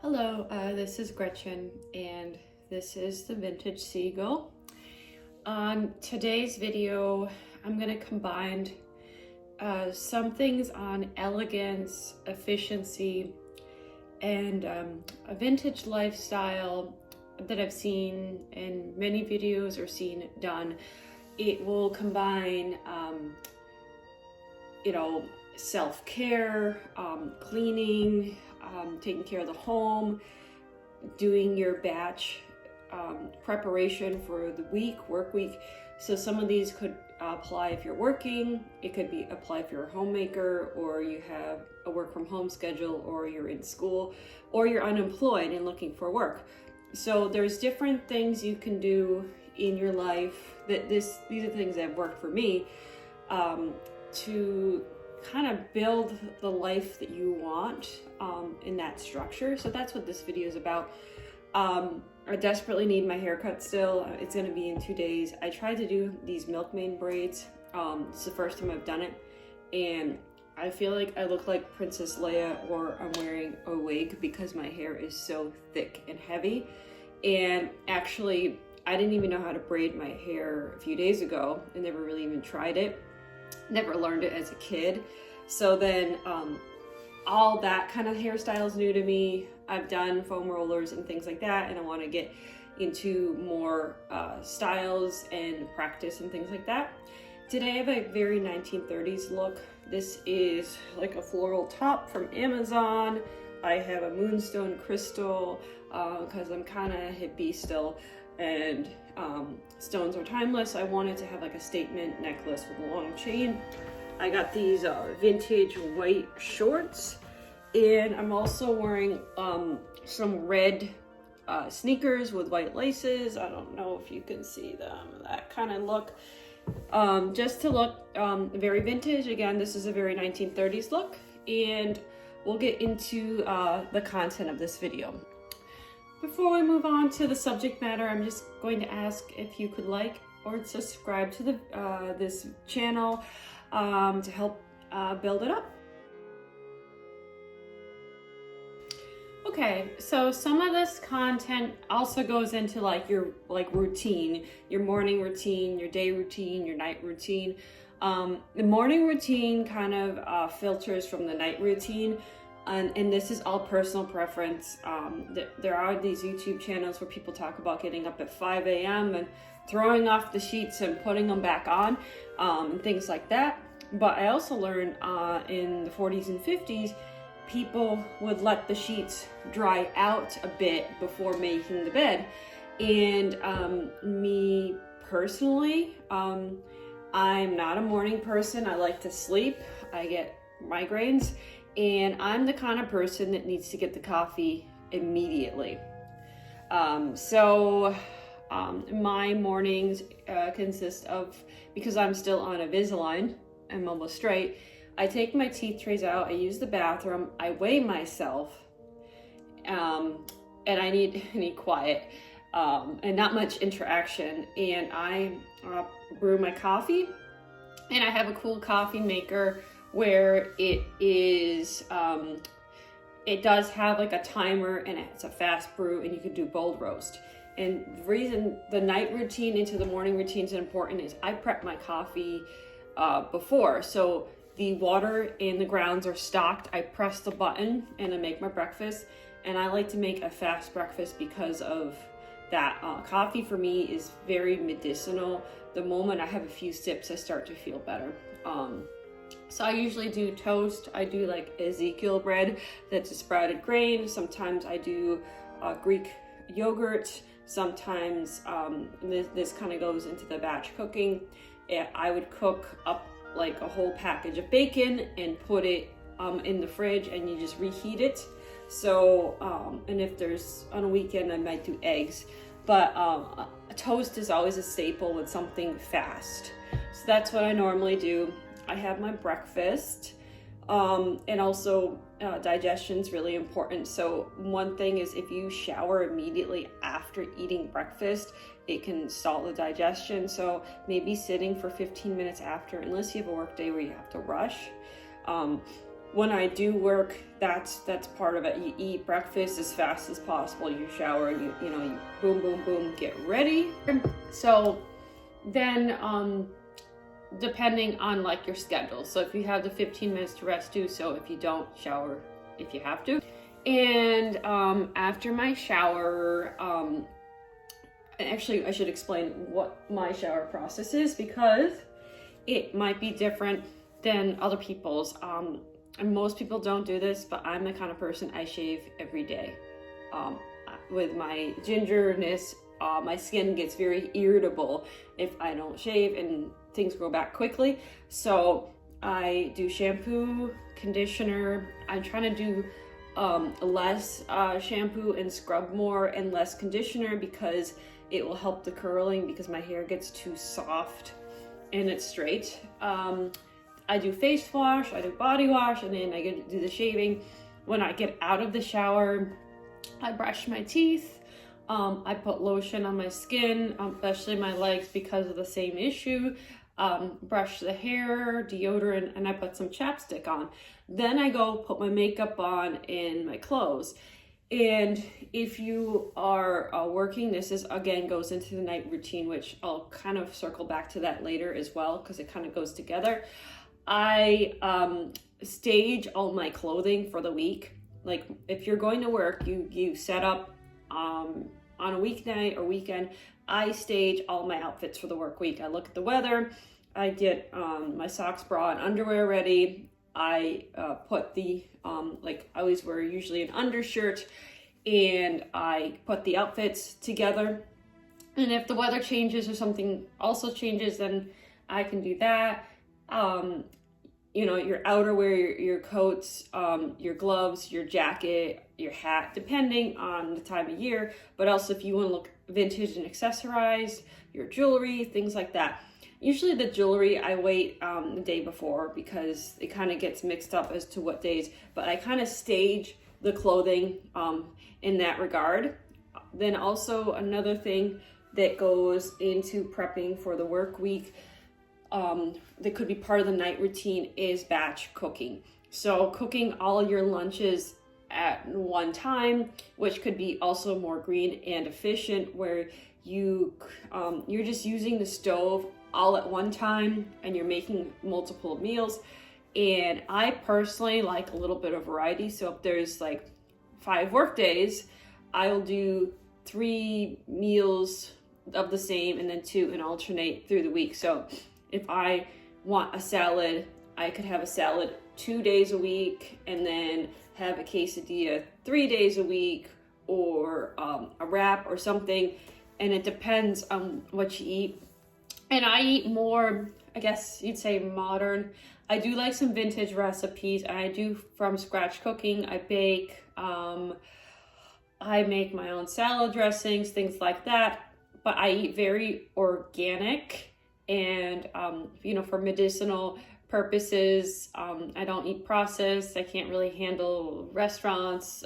Hello, this is Gretchen, and this is the Vintage Seagull. On today's video, I'm going to combine some things on elegance, efficiency, and a vintage lifestyle that I've seen in many videos or seen done. It will combine, self-care, cleaning, taking care of the home, doing your batch preparation for the work week. So some of these could apply if you're working, it could be apply if you're a homemaker, or you have a work from home schedule, or you're in school, or you're unemployed and looking for work. So there's different things you can do in your life these are things that have worked for me to kind of build the life that you want in that structure. So that's what this video is about. I desperately need my haircut still. It's going to be in 2 days. I tried to do these milkmaid braids. It's the first time I've done it, and I feel like I look like Princess Leia, or I'm wearing a wig because my hair is so thick and heavy. And actually, I didn't even know how to braid my hair a few days ago. I never really even tried it. Never learned it as a kid. So then all that kind of hairstyle is new to me. I've done foam rollers and things like that, and I want to get into more styles and practice and things like that. Today I have a very 1930s look. This is like a floral top from Amazon. I have a moonstone crystal because I'm kind of hippie still, and stones are timeless. I wanted to have like a statement necklace with a long chain. I got these vintage white shorts, and I'm also wearing some red sneakers with white laces. I don't know if you can see them, that kind of look. Just to look very vintage. Again, this is a very 1930s look, and we'll get into the content of this video. Before we move on to the subject matter, I'm just going to ask if you could like or subscribe to the this channel to help build it up. Okay, so some of this content also goes into like your routine, your morning routine, your day routine, your night routine. The morning routine kind of filters from the night routine. And this is all personal preference. There are these YouTube channels where people talk about getting up at 5 a.m. and throwing off the sheets and putting them back on, and things like that. But I also learned in the 40s and 50s, people would let the sheets dry out a bit before making the bed. And me personally, I'm not a morning person. I like to sleep. I get migraines. And I'm the kind of person that needs to get the coffee immediately. My mornings consist of, because I'm still on Invisalign, I'm almost straight, I take my teeth trays out, I use the bathroom, I weigh myself, and I need quiet, and not much interaction. And I brew my coffee, and I have a cool coffee maker where it is, it does have like a timer, and it's a fast brew, and you can do bold roast. And the reason the night routine into the morning routine is important is I prep my coffee before. So the water and the grounds are stocked. I press the button and I make my breakfast. And I like to make a fast breakfast because of that. Coffee for me is very medicinal. The moment I have a few sips, I start to feel better. So I usually do toast. I do like Ezekiel bread that's a sprouted grain. Sometimes I do Greek yogurt. Sometimes this kind of goes into the batch cooking. I would cook up like a whole package of bacon and put it in the fridge, and you just reheat it. So, and if there's on a weekend, I might do eggs. But a toast is always a staple with something fast. So that's what I normally do. I have my breakfast, and also digestion is really important. So one thing is, if you shower immediately after eating breakfast, it can stall the digestion. So maybe sitting for 15 minutes after, unless you have a work day where you have to rush. when I do work, that's part of it. You eat breakfast as fast as possible, you shower, and you know, you boom, boom, boom, get ready. So then, depending on like your schedule. So if you have the 15 minutes to rest, do so. If you don't, shower if you have to. And after my shower, and actually I should explain what my shower process is, because it might be different than other people's. And most people don't do this, but I'm the kind of person, I shave every day. With my gingerness, my skin gets very irritable if I don't shave, and things grow back quickly. So I do shampoo, conditioner. I'm trying to do less shampoo and scrub more, and less conditioner, because it will help the curling, because my hair gets too soft and it's straight. I do face wash, I do body wash, and then I get to do the shaving. When I get out of the shower, I brush my teeth. I put lotion on my skin, especially my legs, because of the same issue. Brush the hair, deodorant, and I put some chapstick on. Then I go put my makeup on and my clothes. And if you are working, this is again goes into the night routine, which I'll kind of circle back to that later as well, because it kind of goes together. I stage all my clothing for the week. Like if you're going to work, you set up on a weeknight or weekend. I stage all my outfits for the work week. I look at the weather. I get my socks, bra, and underwear ready. I put the like I always wear usually an undershirt, and I put the outfits together. And if the weather changes or something also changes, then I can do that. You know, your outerwear, your coats, your gloves, your jacket, your hat, depending on the time of year, but also if you want to look vintage and accessorized, your jewelry, things like that. Usually the jewelry I wait the day before, because it kind of gets mixed up as to what days, but I kind of stage the clothing in that regard. Then also another thing that goes into prepping for the work week, that could be part of the night routine, is batch cooking. So cooking all your lunches at one time, which could be also more green and efficient, where you're just using the stove all at one time and you're making multiple meals. And I personally like a little bit of variety. So if there's like 5 work days, I'll do 3 meals of the same and then 2 and alternate through the week. So if I want a salad, I could have a salad 2 days a week, and then have a quesadilla 3 days a week, or a wrap or something. And it depends on what you eat. And I eat more, I guess you'd say, modern. I do like some vintage recipes, and I do from scratch cooking. I bake, I make my own salad dressings, things like that. But I eat very organic, and you know, for medicinal purposes. I don't eat processed. I can't really handle restaurants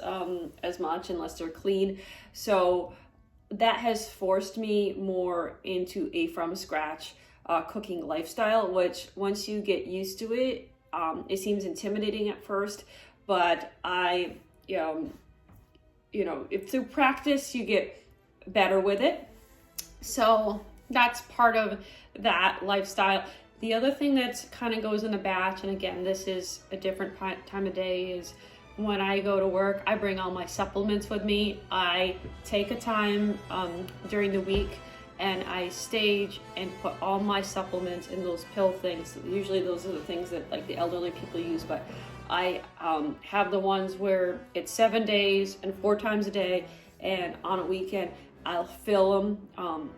as much unless they're clean. So that has forced me more into a from scratch cooking lifestyle, which once you get used to it, it seems intimidating at first, but if through practice you get better with it. So that's part of that lifestyle. The other thing that kind of goes in a batch, and again, this is a different time of day, is when I go to work, I bring all my supplements with me. I take a time during the week, and I stage and put all my supplements in those pill things. Usually those are the things that like the elderly people use, but I have the ones where it's 7 days and 4 times a day, and on a weekend I'll fill them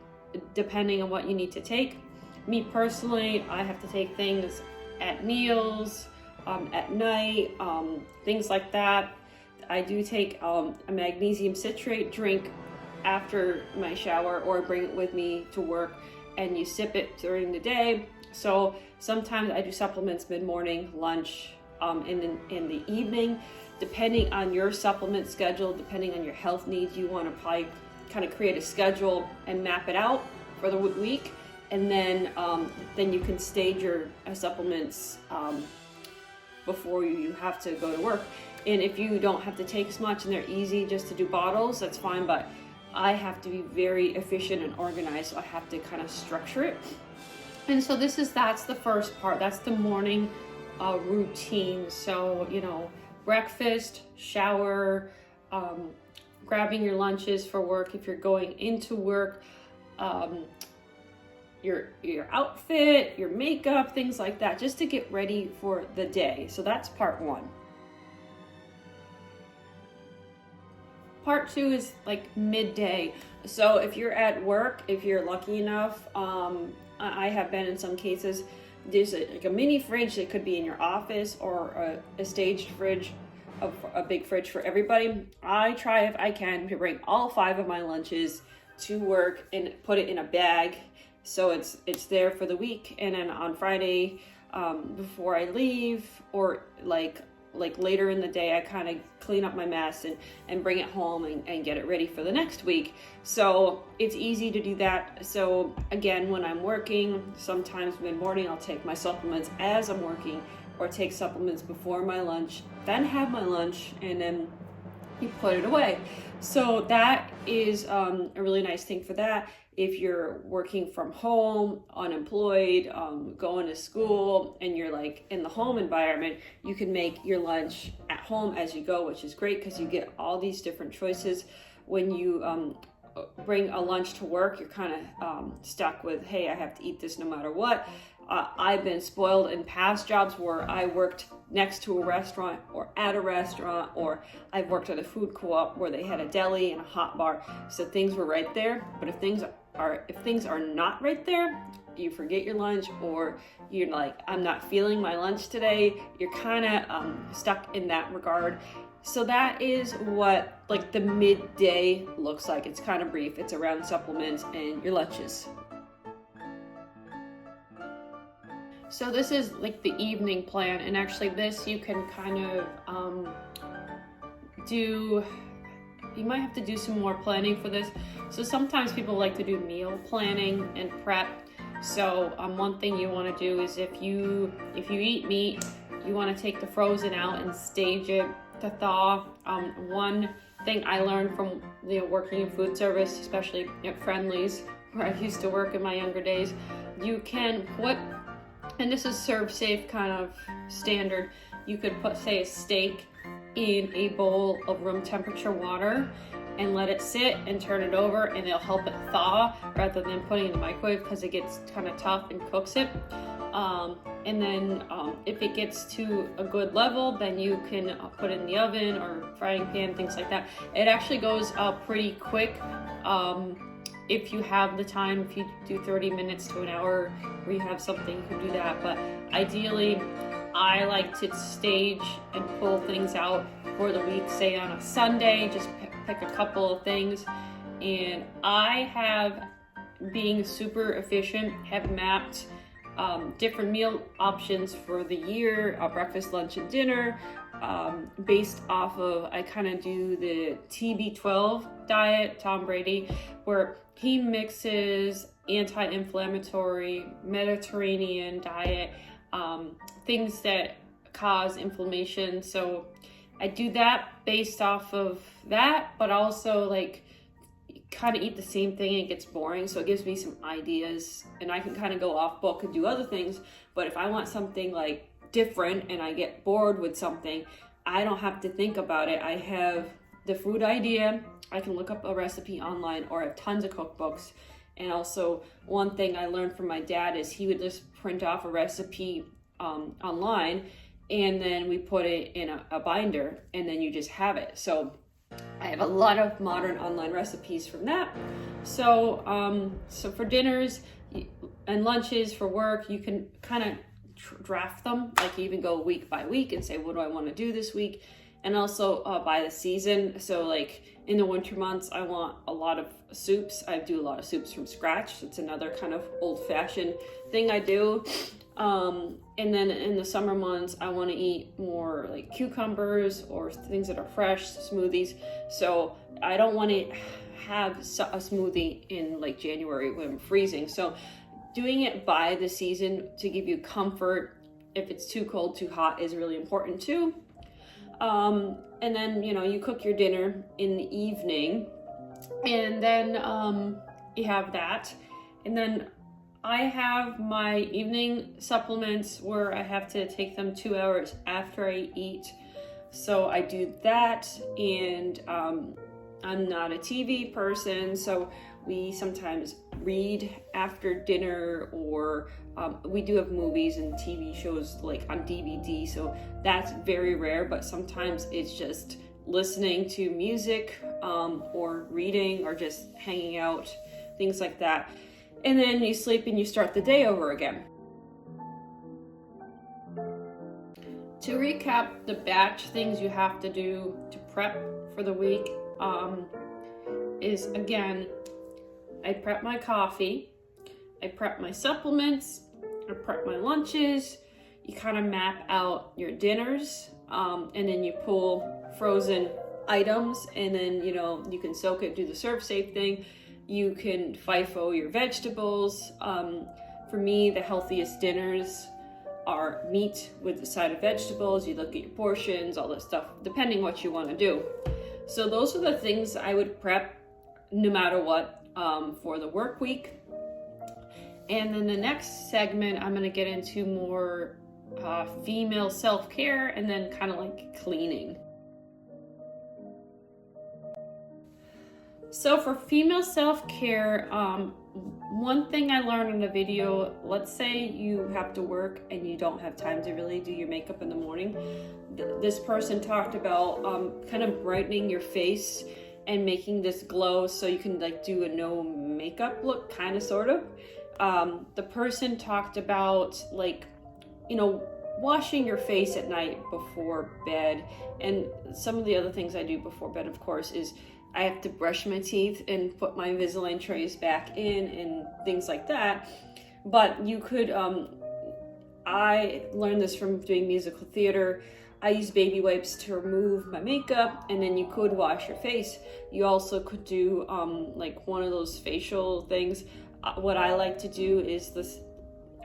depending on what you need to take. Me personally, I have to take things at meals, at night, things like that. I do take a magnesium citrate drink after my shower, or bring it with me to work, and you sip it during the day. So sometimes I do supplements mid-morning, lunch, in the evening. Depending on your supplement schedule, depending on your health needs, you want to probably kind of create a schedule and map it out for the week, and then you can stage your supplements before you have to go to work. And if you don't have to take as much and they're easy just to do bottles, that's fine, but I have to be very efficient and organized, so I have to kind of structure it. And so that's the first part. That's the morning routine. So, breakfast, shower, grabbing your lunches for work if you're going into work, your outfit, your makeup, things like that, just to get ready for the day. So that's part one. Part two is like midday. So if you're at work, if you're lucky enough, I have been in some cases, there's like a mini fridge that could be in your office, or a staged fridge, a big fridge for everybody. I try, if I can, to bring all 5 of my lunches to work and put it in a bag, so it's there for the week. And then on Friday, before I leave, or like later in the day, I kind of clean up my mess and bring it home and get it ready for the next week. So it's easy to do that. So again, when I'm working, sometimes mid-morning I'll take my supplements as I'm working, or take supplements before my lunch, then have my lunch, and then you put it away. So that is a really nice thing for that. If you're working from home, unemployed, going to school, and you're like in the home environment, you can make your lunch at home as you go, which is great because you get all these different choices. When you bring a lunch to work, you're kind of stuck with, hey, I have to eat this no matter what. I've been spoiled in past jobs where I worked next to a restaurant or at a restaurant, or I've worked at a food co-op where they had a deli and a hot bar, so things were right there. But if things are not right there, you forget your lunch, or you're like, I'm not feeling my lunch today. You're kind of stuck in that regard. So that is what like the midday looks like. It's kind of brief. It's around supplements and your lunches. So this is like the evening plan, and actually this you can kind of do, you might have to do some more planning for this. So sometimes people like to do meal planning and prep. So one thing you want to do is if you eat meat, you want to take the frozen out and stage it to thaw. One thing I learned from working in food service, especially at Friendly's, where I used to work in my younger days, you can put, and this is serve safe kind of standard, you could put, say, a steak in a bowl of room temperature water and let it sit and turn it over, and it'll help it thaw rather than putting it in the microwave because it gets kind of tough and cooks it. And then if it gets to a good level, then you can put it in the oven or frying pan, things like that. It actually goes pretty quick. If you have the time, if you do 30 minutes to an hour where you have something, you can do that. But ideally, I like to stage and pull things out for the week, say on a Sunday, just pick a couple of things. And I have, being super efficient, have mapped different meal options for the year, breakfast, lunch, and dinner, based off of, I kind of do the TB12 diet, Tom Brady, where he mixes anti-inflammatory Mediterranean diet, things that cause inflammation. So I do that based off of that, but also like kind of eat the same thing and it gets boring. So it gives me some ideas, and I can kind of go off book and do other things. But if I want something like different and I get bored with something, I don't have to think about it. I have the food idea. I can look up a recipe online, or I have tons of cookbooks. And also, one thing I learned from my dad is he would just print off a recipe online, and then we put it in a binder, and then you just have it. So I have a lot of modern online recipes from that. So so for dinners and lunches for work, you can kind of draft them, like you even go week by week and say, what do I want to do this week? And also by the season. So like in the winter months, I want a lot of soups. I do a lot of soups from scratch. It's another kind of old-fashioned thing I do. And then in the summer months, I want to eat more like cucumbers or things that are fresh, smoothies. So I don't want to have a smoothie in like January when I'm freezing. So doing it by the season to give you comfort if it's too cold, too hot is really important too. And then, you know, you cook your dinner in the evening, and then you have that. And then I have my evening supplements where I have to take them 2 hours after I eat. So I do that, and I'm not a TV person, so we sometimes read after dinner, or we do have movies and TV shows like on DVD, so that's very rare, but sometimes it's just listening to music or reading or just hanging out, things like that. And then you sleep and you start the day over again. To recap the batch things you have to do to prep for the week is, again, I prep my coffee, I prep my supplements, I prep my lunches, you kind of map out your dinners, and then you pull frozen items, and then, you know, you can soak it, do the serve safe thing. You can FIFO your vegetables. For me, the healthiest dinners are meat with the side of vegetables. You look at your portions, all this stuff, depending what you want to do. So those are the things I would prep no matter what for the work week. And then the next segment, I'm going to get into more female self-care, and then kind of like cleaning. So for female self-care, one thing I learned in a video, let's say you have to work and you don't have time to really do your makeup in the morning. This person talked about kind of brightening your face and making this glow so you can like do a no makeup look, kind of, sort of. The person talked about, like, you know, washing your face at night before bed. And some of the other things I do before bed, of course, is I have to brush my teeth and put my Invisalign trays back in and things like that. But you could, I learned this from doing musical theater. I use baby wipes to remove my makeup, and then you could wash your face. You also could do like one of those facial things. What I like to do is this,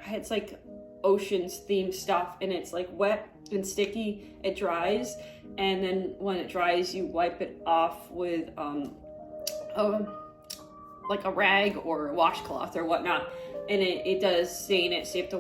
it's like oceans themed stuff, and it's like wet and sticky. It dries, and then when it dries, you wipe it off with like a rag or a washcloth or whatnot, and it does stain it, so you have to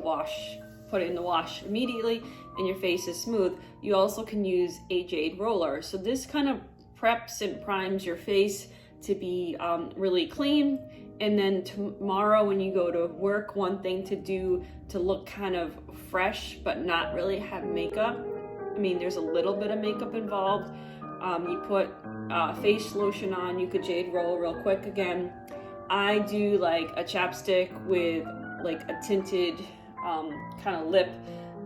put it in the wash immediately, and your face is smooth. You also can use a jade roller. So this kind of preps and primes your face to be really clean. And then tomorrow when you go to work, one thing to do to look kind of fresh but not really have makeup, I mean, there's a little bit of makeup involved. You put face lotion on, you could jade roll real quick. Again, I do like a chapstick with like a tinted kind of lip,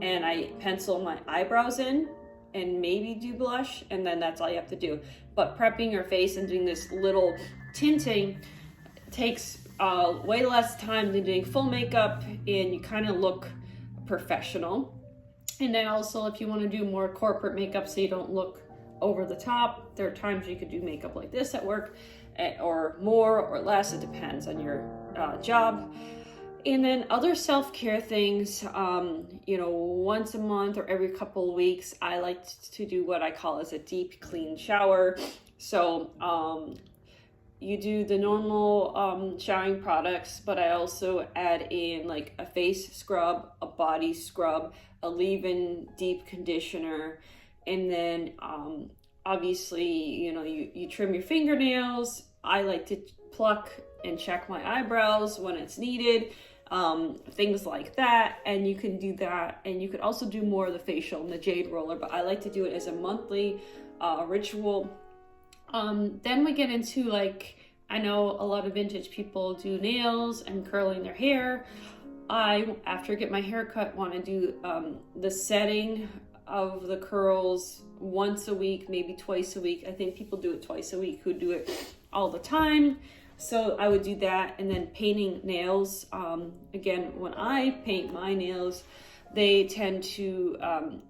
and I pencil my eyebrows in and maybe do blush, and then that's all you have to do. But prepping your face and doing this little tinting takes way less time than doing full makeup, and you kind of look professional. And then also, if you want to do more corporate makeup so you don't look over the top, there are times you could do makeup like this at work, or more or less, it depends on your job. And then other self-care things, you know, once a month or every couple of weeks, I like to do what I call as a deep clean shower. So you do the normal showering products, but I also add in like a face scrub, a body scrub, a leave-in deep conditioner, and then obviously, you know, you trim your fingernails. I like to pluck and check my eyebrows when it's needed, things like that. And you can do that, and you could also do more of the facial and the jade roller, but I like to do it as a monthly ritual. Then we get into, like, I know a lot of vintage people do nails and curling their hair. I, after I get my hair cut, want to do the setting of the curls once a week, maybe twice a week. I think people do it twice a week who do it all the time. So I would do that. And then painting nails. Again, when I paint my nails, they tend to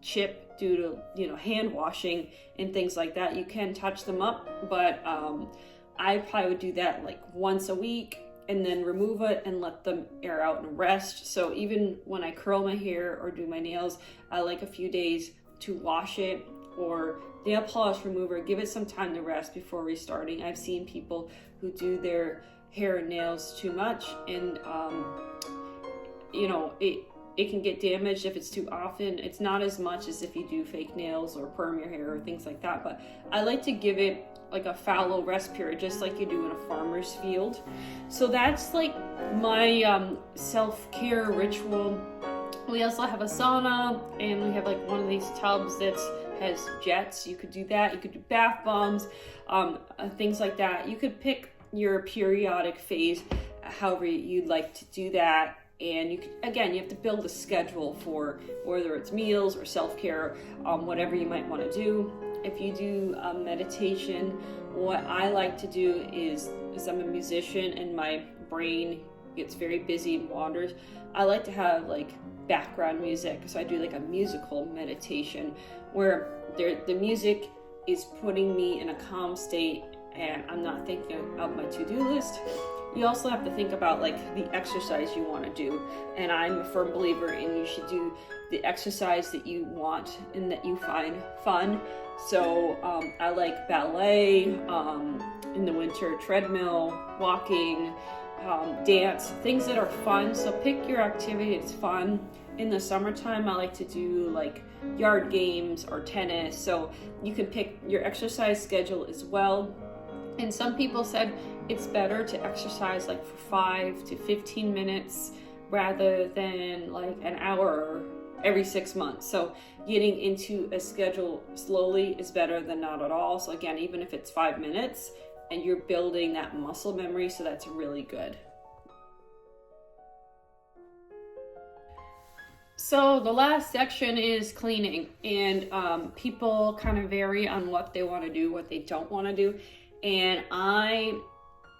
chip due to, you know, hand washing and things like that. You can touch them up, but I probably would do that like once a week. and then remove it and let them air out and rest. So even when I curl my hair or do my nails, I like a few days to wash it, or nail polish remover, give it some time to rest before restarting. I've seen people who do their hair and nails too much, and you know, it can get damaged if it's too often. It's not as much as if you do fake nails or perm your hair or things like that, but I like to give it like a fallow rest period, just like you do in a farmer's field. So that's like my self-care ritual. We also have a sauna, and we have like one of these tubs that has jets. You could do that. You could do bath bombs, things like that. You could pick your periodic phase, however you'd like to do that. And you could, again, you have to build a schedule for whether it's meals or self-care, whatever you might want to do. If you do meditation, what I like to do is I'm a musician and my brain gets very busy and wanders. I like to have like background music, so I do like a musical meditation where the music is putting me in a calm state and I'm not thinking of my to-do list. You also have to think about like the exercise you want to do, and I'm a firm believer in you should do the exercise that you want and that you find fun. So I like ballet, in the winter treadmill, walking, dance, things that are fun. So pick your activity that's fun. In the summertime, I like to do like yard games or tennis. So you can pick your exercise schedule as well. And some people said it's better to exercise like for 5 to 15 minutes rather than like an hour every 6 months. So getting into a schedule slowly is better than not at all. So again, even if it's 5 minutes and you're building that muscle memory, so that's really good. So the last section is cleaning, and people kind of vary on what they want to do, what they don't want to do. And I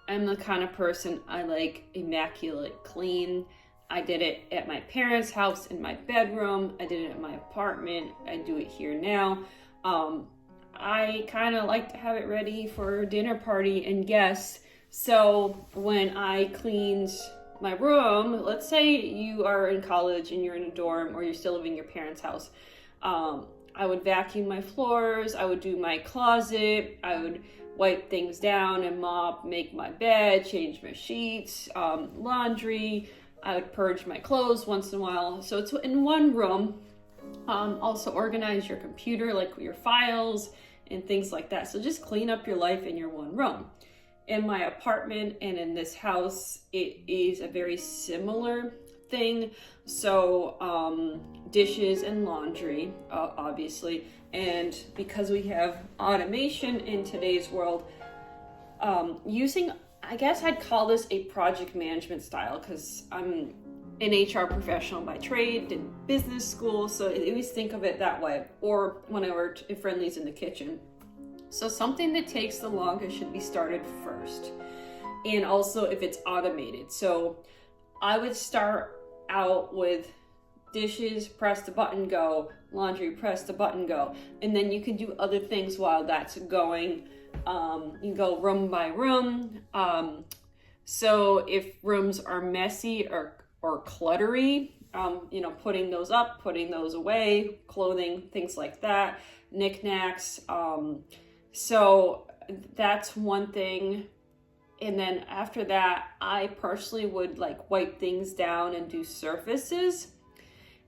am the kind of person, I like immaculate clean. I did it at my parents' house in my bedroom. I did it at my apartment. I do it here now. I kind of like to have it ready for a dinner party and guests. So when I cleaned my room, let's say you are in college and you're in a dorm or you're still living in your parents' house, I would vacuum my floors, I would do my closet, I would wipe things down and mop, make my bed, change my sheets, laundry. I would purge my clothes once in a while. So it's in one room. Also organize your computer, like your files and things like that. So just clean up your life in your one room. In my apartment and in this house, it is a very similar thing. So dishes and laundry, obviously. And because we have automation in today's world, using, I guess I'd call this a project management style, because I'm an HR professional by trade, did business school, so I always think of it that way. Or when I worked at Friendly's in the kitchen. So something that takes the longest should be started first. And also if it's automated. So I would start out with dishes, press the button, go. Laundry, press the button, go. And then you can do other things while that's going. You go room by room. So if rooms are messy or cluttery, putting those up, putting those away, clothing, things like that, knickknacks. So that's one thing. And then after that, I personally would like wipe things down and do surfaces.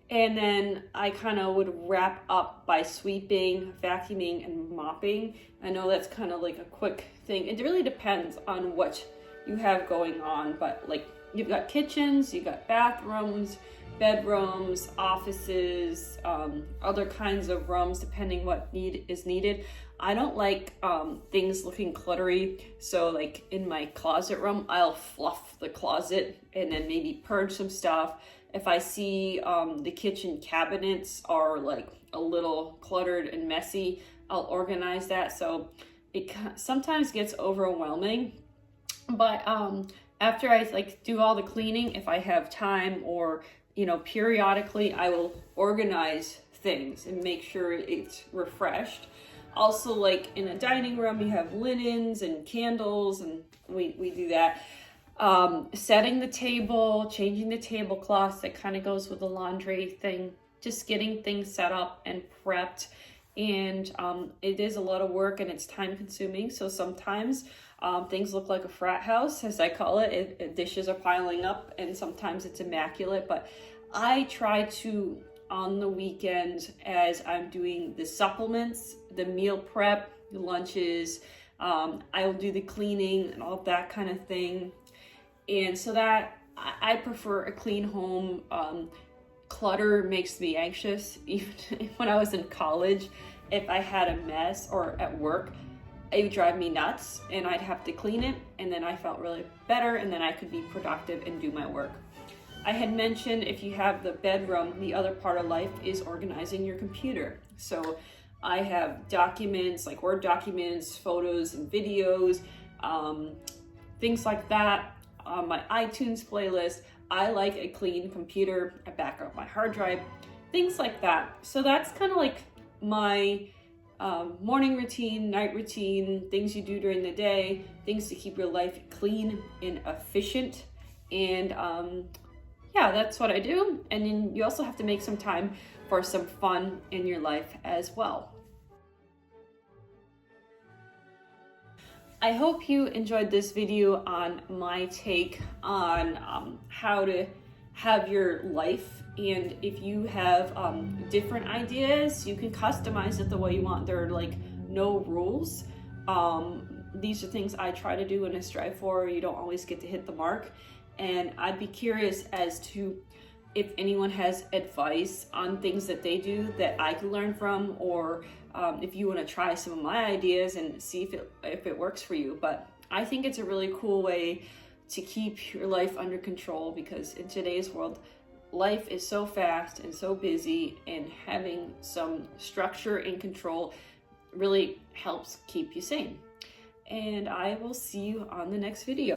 And then I kind of would wrap up by sweeping, vacuuming, and mopping. I know that's kind of like a quick thing. It really depends on what you have going on, but like you've got kitchens, you've got bathrooms, bedrooms, offices, other kinds of rooms, depending what is needed. I don't like things looking cluttery. So like in my closet room, I'll fluff the closet and then maybe purge some stuff. If I see the kitchen cabinets are like a little cluttered and messy, I'll organize that. So it sometimes gets overwhelming. But after I like do all the cleaning, if I have time or, periodically, I will organize things and make sure it's refreshed. Also, like in a dining room, you have linens and candles, and we do that. Setting the table, changing the tablecloths, that kind of goes with the laundry thing, just getting things set up and prepped. And it is a lot of work and it's time consuming. So sometimes things look like a frat house, as I call it. Dishes are piling up and sometimes it's immaculate. But I try to, on the weekend, as I'm doing the supplements, the meal prep, the lunches, I'll do the cleaning and all that kind of thing. And so that I prefer a clean home. Clutter makes me anxious. Even when I was in college, if I had a mess, or at work, it would drive me nuts and I'd have to clean it, and then I felt really better, and then I could be productive and do my work. I had mentioned, if you have the bedroom, the other part of life is organizing your computer. So I have documents, like Word documents, photos and videos, things like that. On my iTunes playlist, I like a clean computer. I back up my hard drive, things like that. So that's kind of like my morning routine, night routine, things you do during the day, things to keep your life clean and efficient. And yeah, that's what I do. And then you also have to make some time for some fun in your life as well. I hope you enjoyed this video on my take on how to have your life. And if you have different ideas, you can customize it the way you want. There are like no rules. These are things I try to do and I strive for. You don't always get to hit the mark. And I'd be curious as to if anyone has advice on things that they do that I could learn from, or if you want to try some of my ideas and see if it works for you. But I think it's a really cool way to keep your life under control, because in today's world, life is so fast and so busy, and having some structure and control really helps keep you sane. And I will see you on the next video.